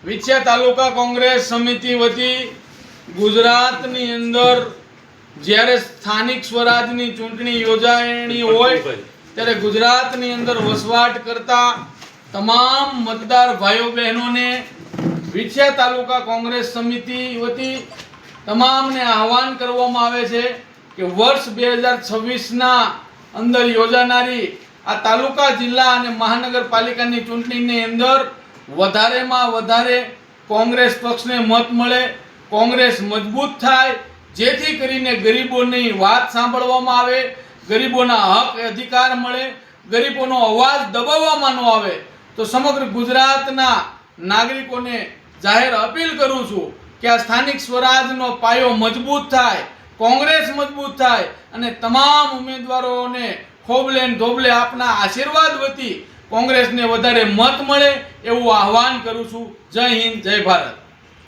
વિછિયા તાલુકા કોંગ્રેસ સમિતિ વતી ગુજરાતની અંદર જ્યારે સ્થાનિક સ્વરાજની ચૂંટણી યોજાણી હોય ત્યારે ગુજરાતની અંદર વસવાટ કરતા તમામ મતદાર ભાઈઓ બહેનોને વિછિયા તાલુકા કોંગ્રેસ સમિતિ વતી તમામને આહવાન કરવામાં આવે છે કે વર્ષ 2026ના અંદર યોજાનારી આ તાલુકા જિલ્લા અને મહાનગરપાલિકાની ચૂંટણીની અંદર વધારેમાં વધારે કોંગ્રેસ પક્ષને મત મળે, કોંગ્રેસ મજબૂત થાય, જેથી કરીને ગરીબોની વાત સાંભળવામાં આવે, ગરીબોના હક અધિકાર મળે, ગરીબોનો અવાજ દબાવવામાં ન આવે. તો સમગ્ર ગુજરાતના નાગરિકોને જાહેર અપીલ કરું છું કે આ સ્થાનિક સ્વરાજનો પાયો મજબૂત થાય, કોંગ્રેસ મજબૂત થાય અને તમામ ઉમેદવારોને ખોબલે ને ધોબલે આપના આશીર્વાદ વતી કોંગ્રેસને વધારે મત મળે એવું આહવાન કરું છું. જય હિન્દ, જય ભારત.